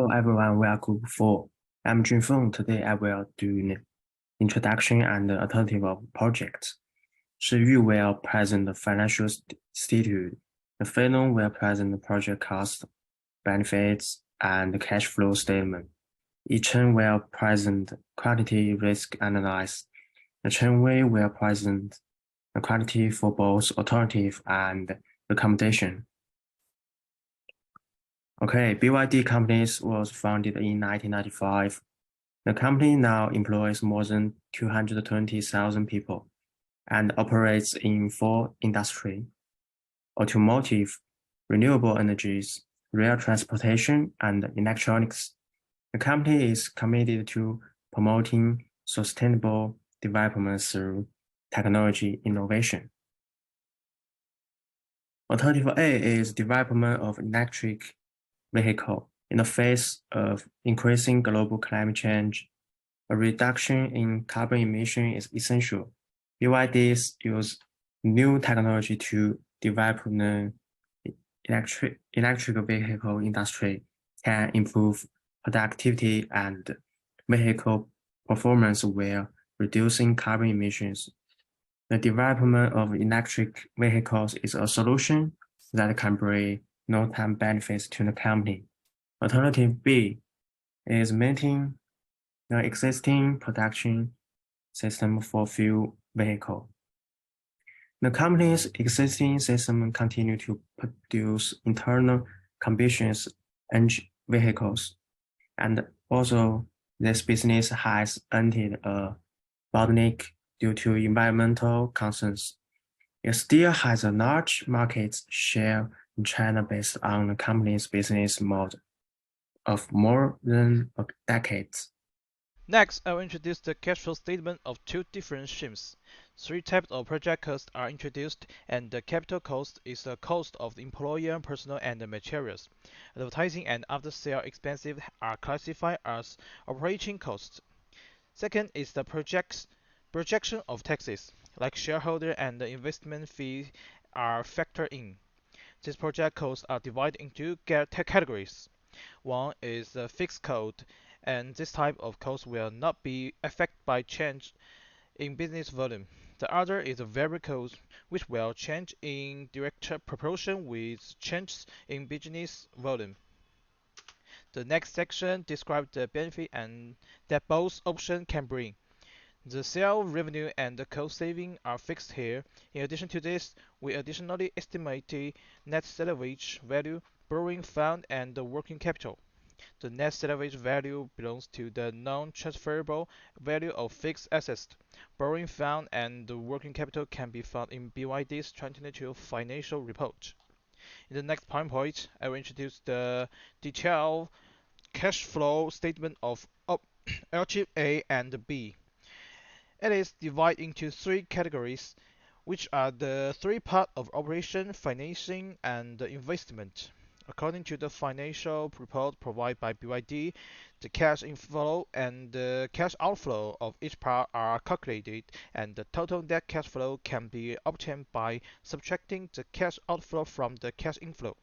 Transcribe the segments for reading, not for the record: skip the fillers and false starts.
Hello everyone, we are group 4. I'm Junfeng. Today I will do an introduction and alternative of projects. Shiyu will present the financial status. The Feilong will present the project cost, benefits, and the cash flow statement. Yichen will present quantity risk analysis. The Chenwei will present the quantity for both alternative and recommendation. Okay, BYD Companies was founded in 1995. The company now employs more than 220,000 people and operates in 4 industries: automotive, renewable energies, rail transportation, and electronics. The company is committed to promoting sustainable development through technology innovation. Alternative A is development of electric vehicle. In the face of increasing global climate change, a reduction in carbon emission is essential. BYDs use new technology to develop the electric vehicle industry, can improve productivity and vehicle performance while reducing carbon emissions. The development of electric vehicles is a solution that can bring long-term benefits to the company. Alternative B is maintaining the existing production system for fuel vehicle. The company's existing system continue to produce internal combustion engine vehicles, and also this business has entered a bottleneck due to environmental concerns. It still has a large market share in China based on the company's business model of more than a decade. Next, I will introduce the cash flow statement of two different streams. Three types of project costs are introduced, and the capital cost is the cost of the employer, personnel, and the materials. Advertising and after-sale expenses are classified as operating costs. Second is the projection of taxes, like shareholder and the investment fee are factored in. These project costs are divided into categories. One is the fixed cost, and this type of cost will not be affected by change in business volume. The other is a variable cost, which will change in direct proportion with changes in business volume. The next section describes the benefit and that both options can bring. The sales revenue and the cost saving are fixed here. In addition to this, we additionally estimate the net salvage value, borrowing fund, and the working capital. The net salvage value belongs to the non-transferable value of fixed assets. Borrowing fund and the working capital can be found in BYD's 2022 financial report. In the next PowerPoint, I will introduce the detailed cash flow statement of Alternative A and B. It is divided into three categories, which are the three parts of operation, financing, and investment. According to the financial report provided by BYD, the cash inflow and the cash outflow of each part are calculated, and the total net cash flow can be obtained by subtracting the cash outflow from the cash inflow.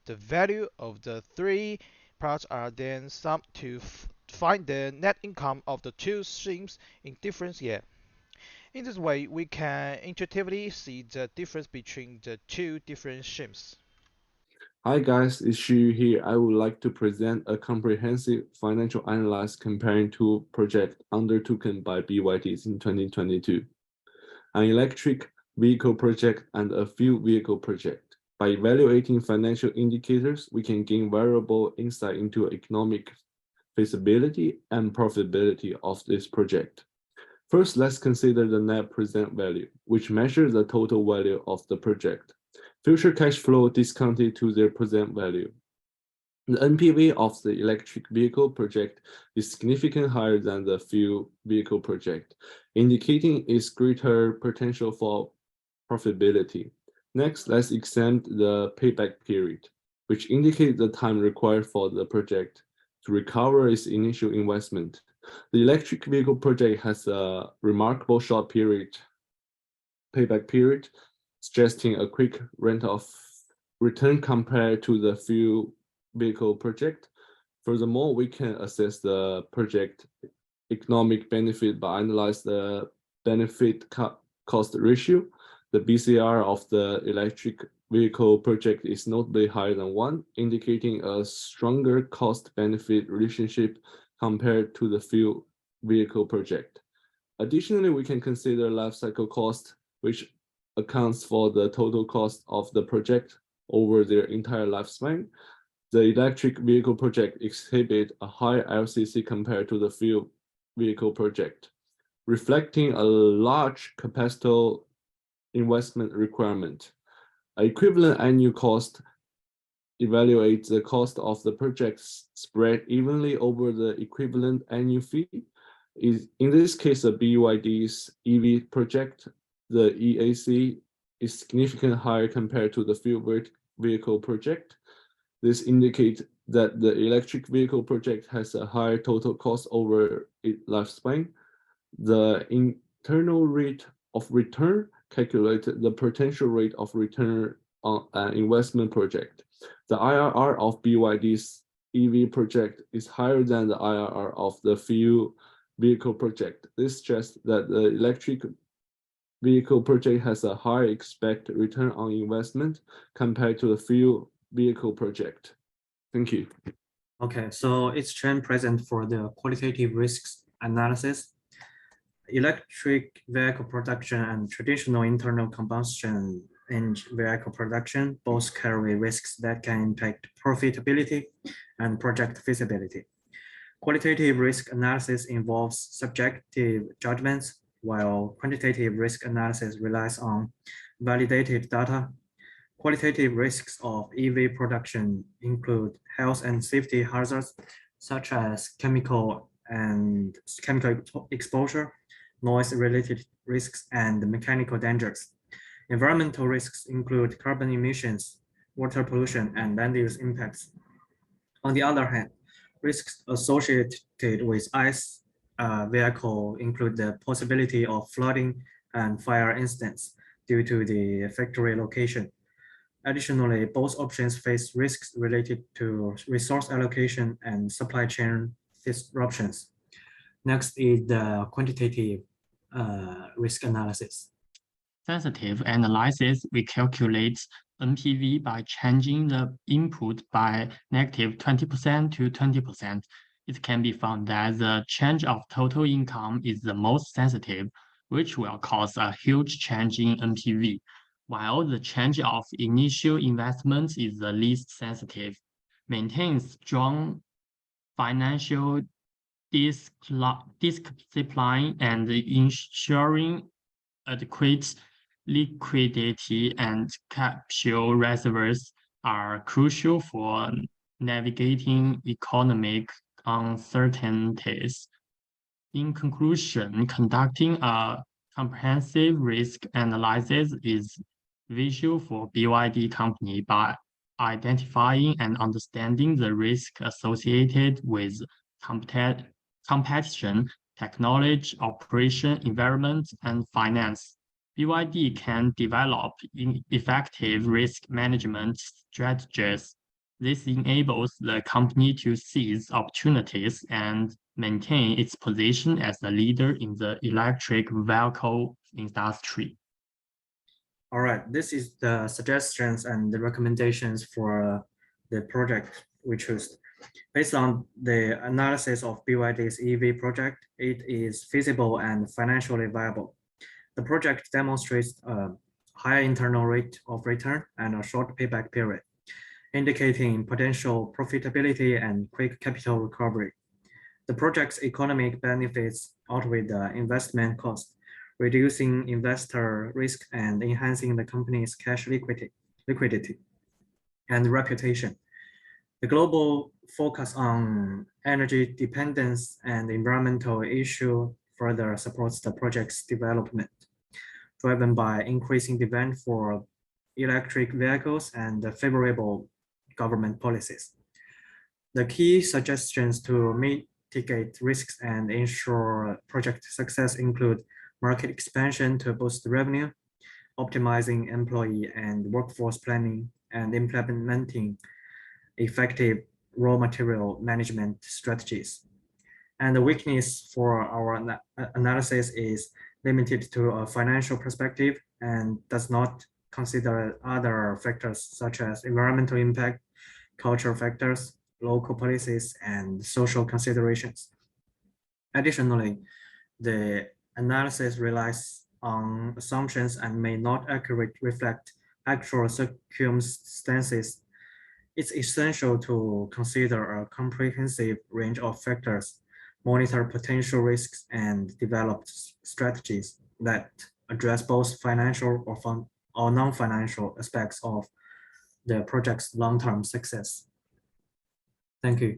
The value of the three parts are then summed to find the net income of the two streams in different years. In this way, we can intuitively see the difference between the two different streams. Hi guys, it's Xu here. I would like to present a comprehensive financial analysis comparing two projects undertaken by BYD in 2022. An electric vehicle project and a fuel vehicle project. By evaluating financial indicators, we can gain valuable insight into economic feasibility and profitability of this project. First, let's consider the net present value, which measures the total value of the project. Future cash flow discounted to their present value. The NPV of the electric vehicle project is significantly higher than the fuel vehicle project, indicating its greater potential for profitability. Next, let's examine the payback period, which indicates the time required for the project to recover its initial investment. The electric vehicle project has a remarkable short payback period, suggesting a quick rate of return compared to the fuel vehicle project. Furthermore, we can assess the project economic benefit by analyze the benefit cost ratio. The BCR of the electric vehicle project is notably higher than 1, indicating a stronger cost-benefit relationship compared to the fuel vehicle project. Additionally, we can consider life cycle cost, which accounts for the total cost of the project over their entire lifespan. The electric vehicle project exhibit a higher LCC compared to the fuel vehicle project, reflecting a large capital investment requirement. Equivalent annual cost evaluates the cost of the project spread evenly over the equivalent annual fee. In this case, the BYD's EV project, the EAC is significantly higher compared to the fuel vehicle project. This indicates that the electric vehicle project has a higher total cost over its lifespan. The internal rate of return calculated the potential rate of return on an investment project. The IRR of BYD's EV project is higher than the IRR of the fuel vehicle project. This suggests that the electric vehicle project has a higher expected return on investment compared to the fuel vehicle project. Thank you. Okay, so it's trend present for the qualitative risks analysis. Electric vehicle production and traditional internal combustion engine vehicle production both carry risks that can impact profitability and project feasibility. Qualitative risk analysis involves subjective judgments, while quantitative risk analysis relies on validated data. Qualitative risks of EV production include health and safety hazards, such as chemical exposure, noise-related risks, and mechanical dangers. Environmental risks include carbon emissions, water pollution, and land use impacts. On the other hand, risks associated with ICE vehicle include the possibility of flooding and fire incidents due to the factory location. Additionally, both options face risks related to resource allocation and supply chain disruptions. Next is the quantitative risk analysis. Sensitive analysis, we calculate NPV by changing the input by -20% to 20%. It can be found that the change of total income is the most sensitive, which will cause a huge change in NPV, while the change of initial investment is the least sensitive. Maintain strong financial discipline and ensuring adequate liquidity and capital reserves are crucial for navigating economic uncertainties. In conclusion, conducting a comprehensive risk analysis is vital for BYD company by identifying and understanding the risk associated with competition, technology, operation, environment, and finance. BYD can develop effective risk management strategies. This enables the company to seize opportunities and maintain its position as a leader in the electric vehicle industry. All right, this is the suggestions and the recommendations for the project we chose. Based on the analysis of BYD's EV project, it is feasible and financially viable. The project demonstrates a high internal rate of return and a short payback period, indicating potential profitability and quick capital recovery. The project's economic benefits outweigh the investment cost, reducing investor risk and enhancing the company's cash liquidity and reputation. The global focus on energy dependence and environmental issue further supports the project's development, driven by increasing demand for electric vehicles and favorable government policies. The key suggestions to mitigate risks and ensure project success include market expansion to boost revenue, optimizing employee and workforce planning, and implementing effective raw material management strategies. And the weakness for our analysis is limited to a financial perspective and does not consider other factors such as environmental impact, cultural factors, local policies, and social considerations. Additionally, the analysis relies on assumptions and may not accurately reflect actual circumstances. It's essential to consider a comprehensive range of factors, monitor potential risks, and develop strategies that address both financial or non-financial aspects of the project's long-term success. Thank you.